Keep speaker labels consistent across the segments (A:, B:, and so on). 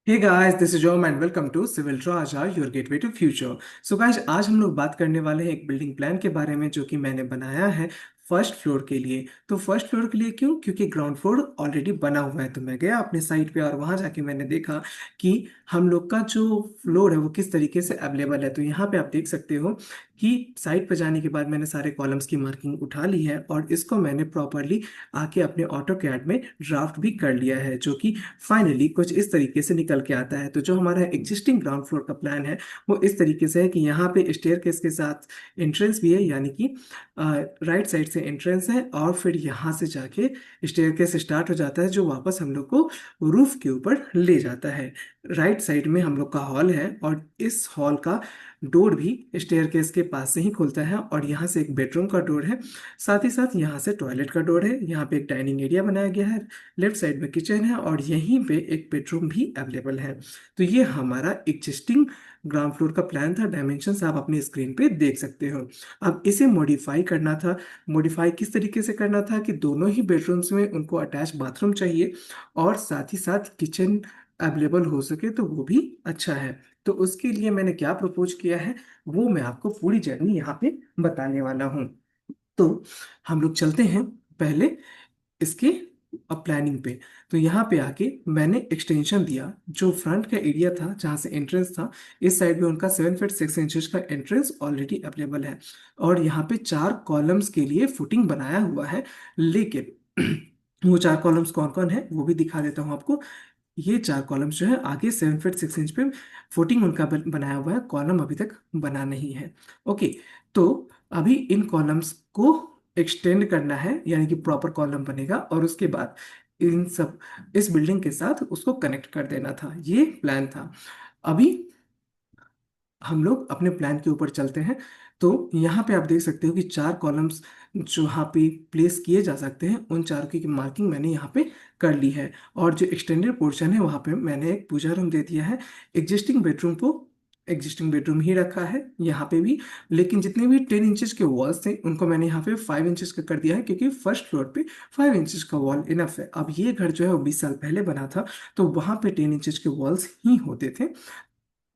A: Hey guys, this is जोम and welcome to civil Raja your gateway to future. So guys, आज हम लोग बात करने वाले हैं एक बिल्डिंग प्लान के बारे में जो कि मैंने बनाया है फर्स्ट फ्लोर के लिए। तो फर्स्ट फ्लोर के लिए क्यों? क्योंकि ग्राउंड फ्लोर ऑलरेडी बना हुआ है। तो मैं गया अपने साइट पे और वहां जाके मैंने देखा कि हम लोग का जो फ्लोर है वो किस तरीके से अवेलेबल है। तो यहाँ पे आप देख सकते हो कि साइट पे जाने के बाद मैंने सारे कॉलम्स की मार्किंग उठा ली है और इसको मैंने प्रॉपरली आके अपने ऑटो कैड में ड्राफ्ट भी कर लिया है, जो कि फाइनली कुछ इस तरीके से निकल के आता है। तो जो हमारा एग्जिस्टिंग ग्राउंड फ्लोर का प्लान है वो इस तरीके से है कि यहाँ पे स्टेयरकेस के साथ एंट्रेंस भी है, यानी कि राइट साइड से एंट्रेंस है और फिर यहाँ से जाके स्टेयरकेस स्टार्ट हो जाता है जो वापस हम लोग को रूफ के ऊपर ले जाता है। राइट साइड में हम लोग का हॉल है और इस हॉल का डोर भी स्टेयरकेस के पास से ही खुलता है और यहाँ से एक बेडरूम का डोर है। साथ ही साथ यहाँ से टॉयलेट का डोर है। यहाँ पे एक डाइनिंग एरिया बनाया गया है, लेफ्ट साइड में किचन है और यहीं पे एक बेडरूम भी अवेलेबल है। तो ये हमारा एग्जिस्टिंग ग्राउंड फ्लोर का प्लान था। डायमेंशंस आप अपनी स्क्रीन पे देख सकते हो। अब इसे मॉडिफाई करना था। मॉडिफाई किस तरीके से करना था कि दोनों ही बेडरूम्स में उनको अटैच बाथरूम चाहिए और साथ ही साथ किचन अवेलेबल हो सके तो वो भी अच्छा है। तो उसके लिए मैंने क्या प्रपोज किया है वो मैं आपको पूरी जर्नी यहाँ पे बताने वाला हूँ। तो हम लोग चलते हैं पहले इसके अब प्लानिंग पे। तो यहाँ पे आके मैंने एक्सटेंशन दिया। जो फ्रंट का एरिया था जहाँ से एंट्रेंस था, इस साइड में उनका 7 फीट 6 इंचेस का एंट्रेंस ऑलरेडी अवेलेबल है और यहाँ पे 4 कॉलम्स के लिए फुटिंग बनाया हुआ है। लेकिन वो 4 कॉलम्स कौन कौन है वो भी दिखा देता हूँ आपको। ये 4 कॉलम्स जो है आगे 7 फीट 6 इंच पे फुटिंग उनका बनाया हुआ है, कॉलम अभी तक बना नहीं है। ओके। तो अभी इन कॉलम्स को एक्सटेंड करना है, यानी कि प्रॉपर कॉलम बनेगा और उसके बाद इन सब इस बिल्डिंग के साथ उसको कनेक्ट कर देना था। ये प्लान था। अभी हम लोग अपने प्लान के ऊपर चलते हैं। तो यहाँ पे आप देख सकते हो कि 4 कॉलम्स जो यहाँ पे प्लेस किए जा सकते हैं उन चारों की मार्किंग मैंने यहाँ पे कर ली है। और जो एक्सटेंडेड पोर्शन है वहाँ पे मैंने एक पूजा रूम दे दिया है। एग्जिस्टिंग बेडरूम को एग्जिस्टिंग बेडरूम ही रखा है यहाँ पे भी। लेकिन जितने भी 10 इंचेस के वॉल्स थे उनको मैंने यहाँ पे 5 इंचेस का कर दिया है, क्योंकि फर्स्ट फ्लोर पे 5 इंचेस का वॉल इनफ है। अब ये घर जो है वो 20 साल पहले बना था, तो वहाँ पे 10 इंचेस के वॉल्स ही होते थे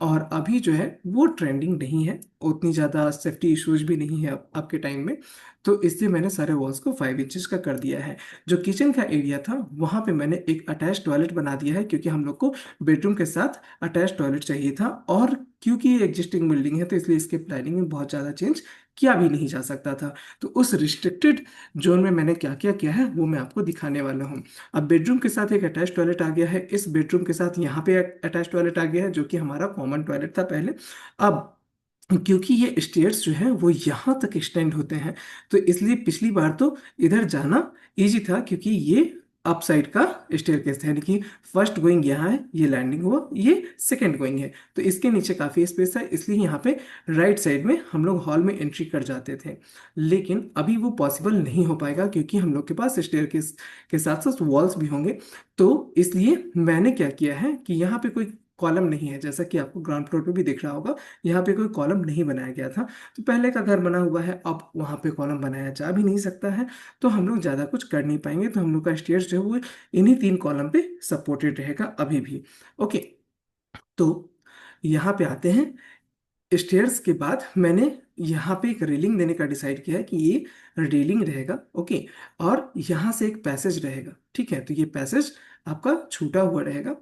A: और अभी जो है वो ट्रेंडिंग नहीं है। उतनी ज़्यादा सेफ्टी इश्यूज भी नहीं है अब आपके टाइम में। तो इसलिए मैंने सारे वॉल्स को 5 इंचेस का कर दिया है। जो किचन का एरिया था वहाँ पे मैंने एक अटैच टॉयलेट बना दिया है, क्योंकि हम लोग को बेडरूम के साथ अटैच टॉयलेट चाहिए था। और क्योंकि ये एग्जिस्टिंग बिल्डिंग है तो इसलिए इसके प्लानिंग में बहुत ज़्यादा चेंज किया भी नहीं जा सकता था। तो उस रिस्ट्रिक्टेड जोन में मैंने क्या क्या किया है वो मैं आपको दिखाने वाला हूँ। अब बेडरूम के साथ एक अटैच टॉयलेट आ गया है। इस बेडरूम के साथ यहाँ पे अटैच टॉयलेट आ गया है जो कि हमारा कॉमन टॉयलेट था पहले। अब क्योंकि ये स्टेयर्स जो है वो यहाँ तक एक्सटेंड होते हैं, तो इसलिए पिछली बार तो इधर जाना इजी था, क्योंकि ये अप साइड का स्टेयरकेस है, यानी कि फर्स्ट गोइंग यहाँ है, ये लैंडिंग हुआ, ये सेकंड गोइंग है। तो इसके नीचे काफ़ी स्पेस है, इसलिए यहाँ पे राइट साइड में हम लोग हॉल में एंट्री कर जाते थे। लेकिन अभी वो पॉसिबल नहीं हो पाएगा, क्योंकि हम लोग के पास स्टेयरकेस के साथ साथ वॉल्स भी होंगे। तो इसलिए मैंने क्या किया है कि यहाँ पे कोई कॉलम नहीं है, जैसा कि आपको ग्राउंड फ्लोर पे भी दिख रहा होगा। यहाँ पे कोई कॉलम नहीं बनाया गया था। तो पहले का घर बना हुआ है, अब वहाँ पे कॉलम बनाया जा भी नहीं सकता है। तो हम लोग ज़्यादा कुछ कर नहीं पाएंगे। तो हम लोग का स्टेयर्स जो है वो इन्हीं 3 कॉलम पे सपोर्टेड रहेगा अभी भी। ओके। तो यहाँ पे आते हैं। स्टेयर्स के बाद मैंने यहाँ पे एक रेलिंग देने का डिसाइड किया है कि ये रेलिंग रहेगा। ओके। और यहाँ से एक पैसेज रहेगा। ठीक है, तो ये पैसेज आपका छूटा हुआ रहेगा।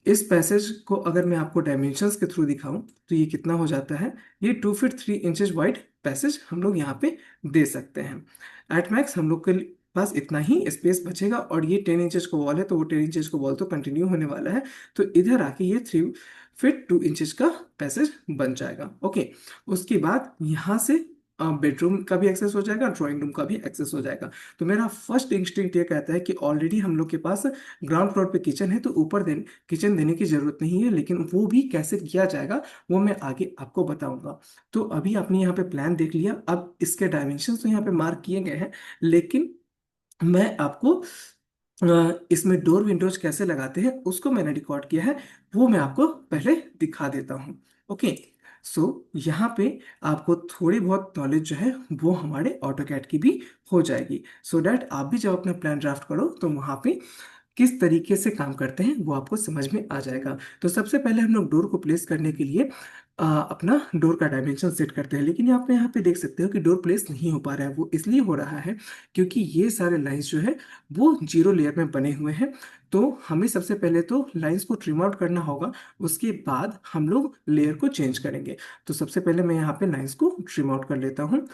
A: इस पैसेज को अगर मैं आपको डायमेंशंस के थ्रू दिखाऊं तो ये कितना हो जाता है। ये 2 फीट 3 इंचेस वाइड पैसेज हम लोग यहाँ पे दे सकते हैं। एट मैक्स हम लोग के पास इतना ही स्पेस बचेगा और ये 10 इंचेस का वॉल है, तो वो 10 इंचेस का वॉल तो कंटिन्यू होने वाला है। तो इधर आके ये 3 फीट 2 इंचेस का पैसेज बन जाएगा। ओके। उसके बाद यहाँ से बेडरूम का भी एक्सेस हो जाएगा, ड्राइंग रूम का भी एक्सेस हो जाएगा। तो मेरा फर्स्ट इंस्टिंक्ट ये कहता है कि ऑलरेडी हम लोग के पास ग्राउंड फ्लोर पे किचन है, तो ऊपर किचन देने की जरूरत नहीं है। लेकिन वो भी कैसे किया जाएगा वो मैं आगे आपको बताऊंगा। तो अभी आपने यहाँ पे प्लान देख लिया। अब इसके डायमेंशन तो यहाँ पे मार्क किए गए हैं, लेकिन मैं आपको इसमें डोर विंडोज कैसे लगाते हैं उसको मैंने रिकॉर्ड किया है, वो मैं आपको पहले दिखा देता हूँ। ओके। सो यहाँ पे आपको थोड़ी बहुत नॉलेज जो है वो हमारे ऑटोकैड की भी हो जाएगी, सो डैट आप भी जब अपना प्लान ड्राफ्ट करो तो वहाँ पे किस तरीके से काम करते हैं वो आपको समझ में आ जाएगा। तो सबसे पहले हम लोग डोर को प्लेस करने के लिए अपना डोर का डायमेंशन सेट करते हैं, लेकिन आप यहाँ पे देख सकते हो कि डोर प्लेस नहीं हो पा रहा है। वो इसलिए हो रहा है क्योंकि ये सारे लाइंस जो है वो जीरो लेयर में बने हुए हैं। तो हमें सबसे पहले तो लाइंस को ट्रिम आउट करना होगा, उसके बाद हम लोग लेयर को चेंज करेंगे। तो सबसे पहले मैं यहाँ पे लाइंस को ट्रिम आउट कर लेता हूँ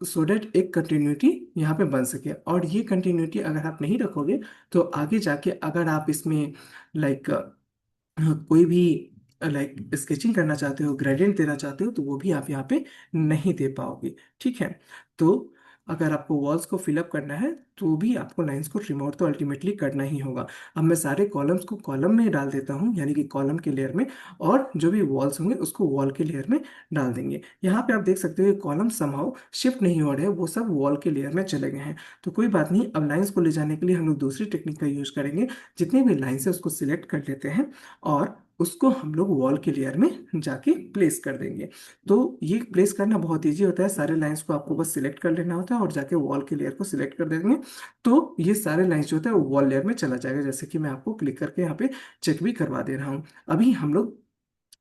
A: सो डेट एक कंटिन्यूटी यहाँ पे बन सके। और ये कंटिन्यूटी अगर आप नहीं रखोगे तो आगे जाके अगर आप इसमें लाइक कोई भी लाइक स्केचिंग करना चाहते हो, ग्रेडियंट देना चाहते हो, तो वो भी आप यहाँ पे नहीं दे पाओगे। ठीक है। तो अगर आपको वॉल्स को फिलअप करना है तो भी आपको लाइंस को ट्रिम आउट तो अल्टीमेटली करना ही होगा। अब मैं सारे कॉलम्स को कॉलम में डाल देता हूँ, यानी कि कॉलम के लेयर में, और जो भी वॉल्स होंगे उसको वॉल के लेयर में डाल देंगे। यहाँ पे आप देख सकते हो कि कॉलम समहाउ शिफ्ट नहीं हो रहे हैं, वो सब वॉल के लेयर में चले गए हैं। तो कोई बात नहीं, अब लाइंस को ले जाने के लिए हम लोग दूसरी टेक्निक का यूज करेंगे। जितने भी लाइंस है उसको सिलेक्ट कर लेते हैं और उसको हम लोग वॉल के लेयर में जाके प्लेस कर देंगे। तो ये प्लेस करना बहुत इजी होता है, सारे लाइंस को आपको बस सिलेक्ट कर लेना होता है और जाके वॉल के लेयर को सिलेक्ट कर देंगे। तो ये सारे लाइंस जो होता है वो वॉल लेयर में चला जाएगा, जैसे कि मैं आपको क्लिक करके यहाँ पे चेक भी करवा दे रहा हूँ। अभी हम लोग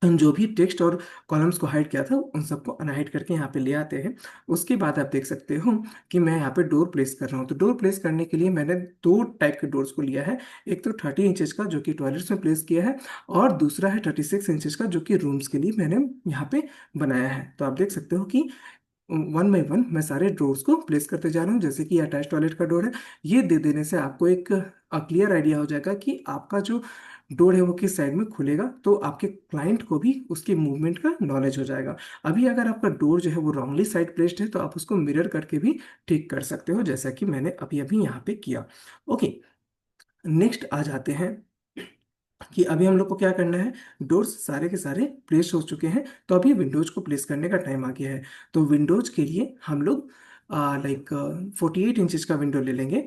A: जो भी टेक्स्ट और कॉलम्स को हाइड किया था उन सबको अनहाइड करके यहाँ पे ले आते हैं। उसके बाद आप देख सकते हो कि मैं यहाँ पे डोर प्लेस कर रहा हूँ। तो डोर प्लेस करने के लिए मैंने दो टाइप के डोर्स को लिया है। एक तो 30 इंचेस का जो कि टॉयलेट्स में प्लेस किया है, और दूसरा है 36 इंचेस का जो कि रूम्स के लिए मैंने यहाँ पे बनाया है। तो आप देख सकते हो कि वन बाई वन मैं सारे डोर्स को प्लेस करते जा रहा हूँ। जैसे कि अटैच टॉयलेट का डोर है, ये दे देने से आपको एक क्लियर आइडिया हो जाएगा कि आपका जो डोर है वो किस साइड में खुलेगा, तो आपके क्लाइंट को भी उसके मूवमेंट का नॉलेज हो जाएगा। अभी अगर आपका डोर जो है वो रॉन्गली साइड प्लेस्ड है तो आप उसको मिरर करके भी ठीक कर सकते हो, जैसा कि मैंने अभी अभी यहाँ पे किया। ओके, नेक्स्ट आ जाते हैं कि अभी हम लोग को क्या करना है। डोर्स सारे के सारे प्लेस हो चुके हैं, तो अभी विंडोज को प्लेस करने का टाइम आ गया है। तो विंडोज के लिए हम लोग लाइक 48 इंचेस का विंडो ले लेंगे।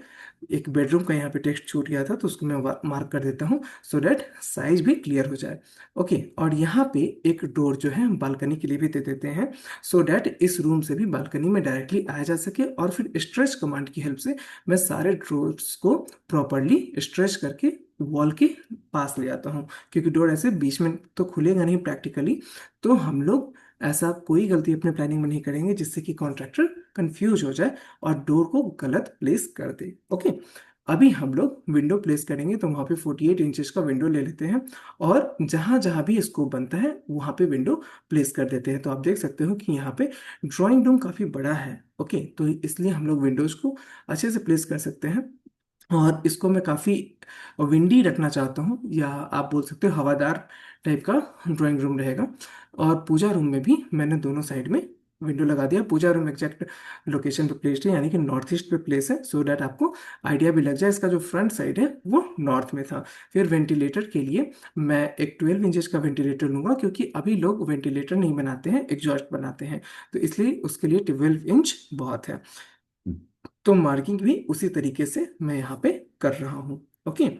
A: एक बेडरूम का यहाँ पे टेक्स्ट छूट गया था तो उसको मैं मार्क कर देता हूँ सो डैट साइज भी क्लियर हो जाए। ओके, और यहाँ पे एक डोर जो है हम बालकनी के लिए भी दे देते हैं सो डैट इस रूम से भी बालकनी में डायरेक्टली आया जा सके। और फिर स्ट्रेच कमांड की हेल्प से मैं सारे डोर्स को प्रॉपरली स्ट्रेच करके वॉल के पास ले आता हूँ, क्योंकि डोर ऐसे बीच में तो खुलेगा नहीं प्रैक्टिकली। तो हम लोग ऐसा कोई गलती अपने प्लानिंग में नहीं करेंगे जिससे कि कॉन्ट्रैक्टर कंफ्यूज हो जाए और डोर को गलत प्लेस कर दे। ओके, अभी हम लोग विंडो प्लेस करेंगे तो वहाँ पे 48 इंचेस का विंडो ले लेते हैं और जहाँ जहाँ भी स्कोप बनता है वहाँ पे विंडो प्लेस कर देते हैं। तो आप देख सकते हो कि यहाँ पे ड्राइंग रूम काफ़ी बड़ा है। ओके, तो इसलिए हम लोग विंडोज को अच्छे से प्लेस कर सकते हैं। और इसको मैं काफ़ी विंडी रखना चाहता हूँ, या आप बोल सकते हो हवादार टाइप का ड्राइंग रूम रहेगा। और पूजा रूम में भी मैंने दोनों साइड में विंडो लगा दिया। पूजा रूम एग्जैक्ट लोकेशन पे प्लेस्ड है, यानी कि नॉर्थ ईस्ट पे प्लेस है, सो डैट आपको आइडिया भी लग जाए। इसका जो फ्रंट साइड है वो नॉर्थ में था। फिर वेंटिलेटर के लिए मैं एक 12 इंचेस का वेंटिलेटर लूंगा, क्योंकि अभी लोग वेंटिलेटर नहीं बनाते हैं, एग्जॉस्ट बनाते हैं, तो इसलिए उसके लिए 12 इंच बहुत है। तो मार्किंग भी उसी तरीके से मैं यहाँ पे कर रहा हूँ। Okay,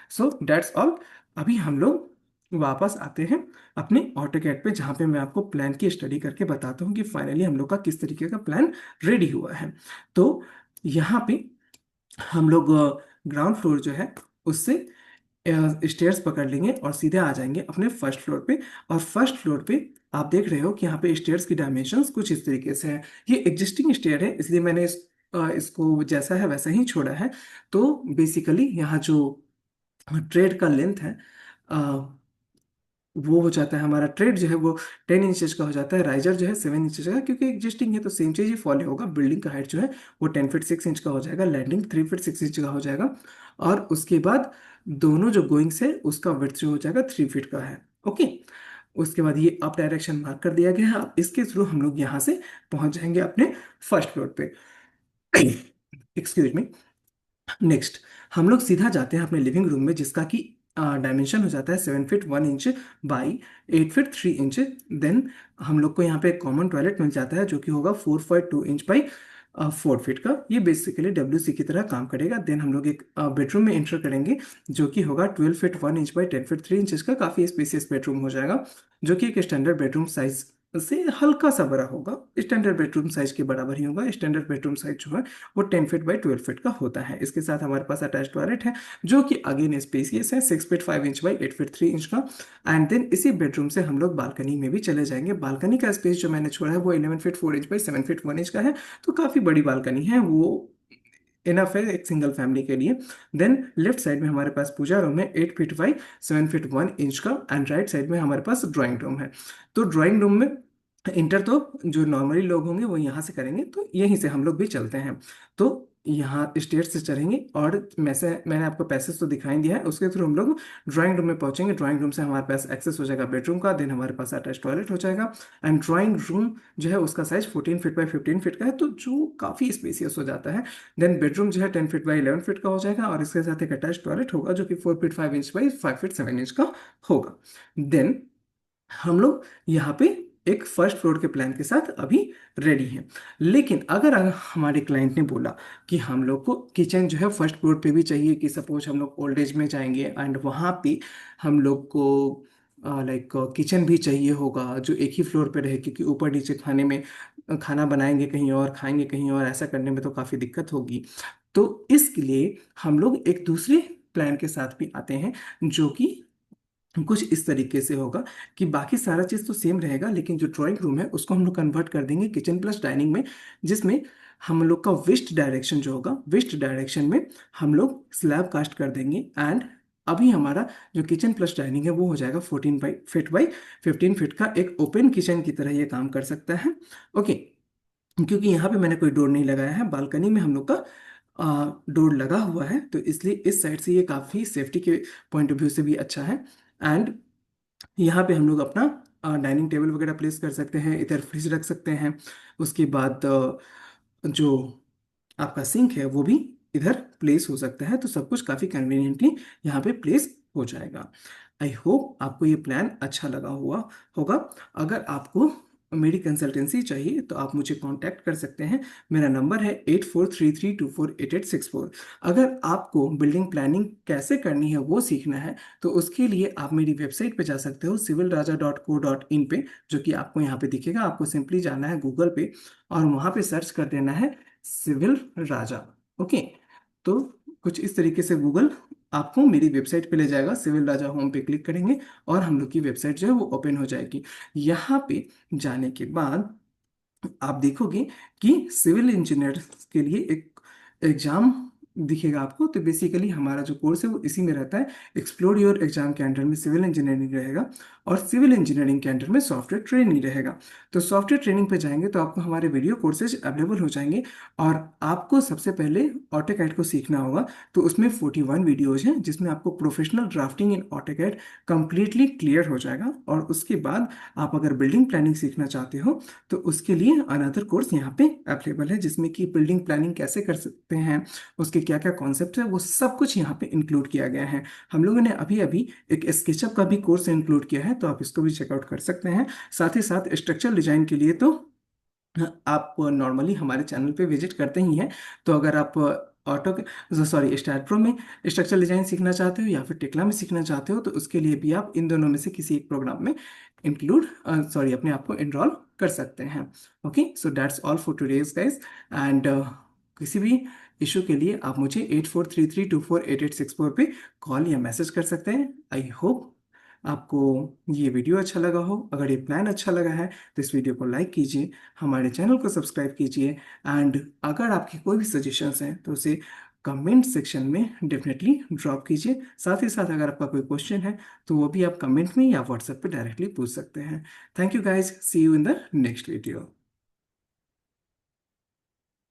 A: so that's all. अभी हम लोग वापस आते हैं अपने ऑटोकैड पे, जहाँ पे मैं आपको प्लान की स्टडी करके बताता हूँ कि फाइनली हम लोग का किस तरीके का प्लान रेडी हुआ है। तो यहाँ पे हम लोग ग्राउंड फ्लोर जो है उससे स्टेयर्स पकड़ लेंगे और सीधे आ जाएंगे अपने फर्स्ट फ्लोर पे। और फर्स्ट फ्लोर पे आप देख रहे हो कि यहाँ पे स्टेयर्स की डायमेंशंस कुछ इस तरीके से है। ये एग्जिस्टिंग स्टेयर है, इसलिए मैंने इसको जैसा है वैसा ही छोड़ा है। तो बेसिकली यहाँ जो ट्रेड का लेंथ है वो हो जाता है, हमारा ट्रेड जो है वो 10 इंचेस का हो जाता है। राइजर जो है 7 इंचेस का, क्योंकि एग्जिस्टिंग है तो सेम चीज ही फॉलो होगा। बिल्डिंग का हाइट जो है वो 10 फीट 6 इंच का हो जाएगा, लैंडिंग 3 फीट 6 इंच का हो जाएगा। और उसके बाद दोनों जो गोइंग्स है उसका विड्थ जो हो जाएगा 3 फीट का है। ओके, उसके बाद ये अप डायरेक्शन मार्क कर दिया गया है। अब इसके थ्रू हम लोग यहाँ से पहुंच जाएंगे अपने फर्स्ट फ्लोर पे। Excuse me. नेक्स्ट हम लोग सीधा जाते हैं अपने लिविंग रूम में, जिसका कि डायमेंशन हो जाता है 7 feet 1 inch by 8 feet 3 inch. Then हम लोग को यहाँ पे एक कॉमन टॉयलेट मिल जाता है जो कि होगा 4.2 इंच बाई 4 फीट का। ये बेसिकली WC की तरह काम करेगा। देन हम लोग एक बेडरूम में एंटर करेंगे जो कि होगा 12 feet 1 inch by 10 feet 3 inches का। काफ़ी स्पेसियस बेडरूम हो जाएगा, जो कि एक स्टैंडर्ड बेडरूम साइज से हल्का सा बड़ा होगा, स्टैंडर्ड बेडरूम साइज के बराबर ही होगा। स्टैंडर्ड बेडरूम साइज जो है वो 10 फीट बाई 12 फीट का होता है। इसके साथ हमारे पास अटैच टॉयलेट है जो कि अगेन स्पेसियस है, 6 feet 5 inch by 8 feet 3 inch का। एंड देन इसी बेडरूम से हम लोग बालकनी में भी चले जाएंगे। बालकनी का स्पेस जो मैंने छोड़ा है वो 11 feet 4 inch by 7 feet 1 inch का है, तो काफ़ी बड़ी बालकनी है, वो इनफ है एक सिंगल फैमिली के लिए। देन लेफ्ट साइड में हमारे पास पूजा रूम है 8 फीट बाई 7 फीट 1 इंच का, एंड राइट साइड में हमारे पास ड्राइंग रूम है। तो ड्राइंग रूम में इंटर तो जो नॉर्मली लोग होंगे वो यहाँ से करेंगे, तो यहीं से हम लोग भी चलते हैं। तो यहाँ स्टेयर से चढ़ेंगे, और मैंने आपको पैसेज तो दिखाई दिया है, उसके थ्रू हम लोग ड्राइंग रूम में पहुंचेंगे। ड्राइंग रूम से हमारे पास एक्सेस हो जाएगा बेडरूम का, देन हमारे पास अटैच टॉयलेट हो जाएगा। एंड ड्राइंग रूम जो है उसका साइज 14 फीट बाई 15 फीट का है, तो जो काफ़ी स्पेसियस हो जाता है। देन बेडरूम जो है 10 फीट बाई 11 फीट का हो जाएगा, और इसके साथ एक अटैच टॉयलेट होगा जो कि 4 feet 5 inch by 5 feet 7 inch का होगा। देन हम लोग यहाँ पे एक फर्स्ट फ्लोर के प्लान के साथ अभी रेडी हैं। लेकिन अगर हमारे क्लाइंट ने बोला कि हम लोग को किचन जो है फर्स्ट फ्लोर पे भी चाहिए, कि सपोज हम लोग ओल्ड एज में जाएंगे एंड वहाँ पे हम लोग को लाइक किचन भी चाहिए होगा जो एक ही फ्लोर पे रहे, क्योंकि ऊपर नीचे खाने में खाना बनाएंगे कहीं और खाएंगे कहीं और, ऐसा करने में तो काफ़ी दिक्कत होगी। तो इसके लिए हम लोग एक दूसरे प्लान के साथ भी आते हैं, जो कि कुछ इस तरीके से होगा कि बाकी सारा चीज़ तो सेम रहेगा, लेकिन जो ड्राइंग रूम है उसको हम लोग कन्वर्ट कर देंगे किचन प्लस डाइनिंग में, जिसमें हम लोग का वेस्ट डायरेक्शन जो होगा, वेस्ट डायरेक्शन में हम लोग स्लैब कास्ट कर देंगे। एंड अभी हमारा जो किचन प्लस डाइनिंग है वो हो जाएगा 14 फीट बाई 15 फीट का, एक ओपन किचन की तरह ये काम कर सकता है। ओके, क्योंकि यहाँ पे मैंने कोई डोर नहीं लगाया है, बालकनी में हम लोग का डोर लगा हुआ है, तो इसलिए इस साइड से ये काफ़ी सेफ्टी के पॉइंट ऑफ व्यू से भी अच्छा है। एंड यहाँ पे हम लोग अपना डाइनिंग टेबल वगैरह प्लेस कर सकते हैं, इधर फ्रिज रख सकते हैं। उसके बाद जो आपका सिंक है वो भी इधर प्लेस हो सकता है, तो सब कुछ काफ़ी कन्वीनियंटली यहाँ पे प्लेस हो जाएगा। आई होप आपको ये प्लान अच्छा लगा हुआ होगा। अगर आपको मेरी कंसल्टेंसी चाहिए तो आप मुझे कांटेक्ट कर सकते हैं। मेरा नंबर है 8433248864। अगर आपको बिल्डिंग प्लानिंग कैसे करनी है वो सीखना है, तो उसके लिए आप मेरी वेबसाइट पे जा सकते हो civilraja.co.in पे, जो कि आपको यहाँ पे दिखेगा। आपको सिंपली जाना है गूगल पे और वहाँ पे सर्च कर देना है सिविल राजा। ओके, तो कुछ इस तरीके से गूगल आपको मेरी वेबसाइट पे ले जाएगा। सिविल राजा होम पे क्लिक करेंगे और हम लोग की वेबसाइट जो है वो ओपन हो जाएगी। यहाँ पे जाने के बाद आप देखोगे कि सिविल इंजीनियर के लिए एक एग्जाम दिखेगा आपको। तो बेसिकली हमारा जो कोर्स है वो इसी में रहता है। एक्सप्लोर योर एग्जाम के अंडर में सिविल इंजीनियरिंग रहेगा, और सिविल इंजीनियरिंग के अंडर में सॉफ्टवेयर ट्रेनिंग रहेगा। तो सॉफ्टवेयर ट्रेनिंग पे जाएंगे तो आपको हमारे वीडियो कोर्सेज अवेलेबल हो जाएंगे, और आपको सबसे पहले ऑटोकैड को सीखना होगा। तो उसमें 41 वीडियोज हैं जिसमें आपको प्रोफेशनल ड्राफ्टिंग इन ऑटोकैड कंप्लीटली क्लियर हो जाएगा। और उसके बाद आप अगर बिल्डिंग प्लानिंग सीखना चाहते हो तो उसके लिए अनदर कोर्स यहाँ पे अवेलेबल है, जिसमें कि बिल्डिंग प्लानिंग कैसे कर सकते हैं, उसके क्या क्या कॉन्सेप्ट है, वो सब कुछ यहाँ पे इंक्लूड किया गया है। हम लोगों ने अभी अभी एक स्केचअप का भी कोर्स इंक्लूड किया है, तो आप इसको भी चेकआउट कर सकते हैं। साथ ही साथ स्ट्रक्चरल डिजाइन के लिए तो आप नॉर्मली हमारे चैनल पे विजिट करते ही हैं। तो अगर आप ऑटो सॉरी स्टार्ट प्रो में स्ट्रक्चरल डिजाइन सीखना चाहते हो या फिर टेक्ला में सीखना चाहते हो, तो उसके लिए भी आप इन दोनों में से किसी एक प्रोग्राम में इंक्लूड सॉरी अपने आप को एनरोल कर सकते हैं। Okay, so that's all for today's guys. And किसी भी इशू के लिए आप मुझे 8433248864 पे कॉल या मैसेज कर सकते हैं। आई होप आपको ये वीडियो अच्छा लगा हो। अगर ये प्लान अच्छा लगा है तो इस वीडियो को लाइक कीजिए, हमारे चैनल को सब्सक्राइब कीजिए। एंड अगर आपकी कोई भी सजेशंस हैं तो उसे कमेंट सेक्शन में डेफिनेटली ड्रॉप कीजिए। साथ ही साथ अगर आपका कोई क्वेश्चन है तो वो भी आप कमेंट में या व्हाट्सएप पे डायरेक्टली पूछ सकते हैं। Thank you guys, see you in the next video.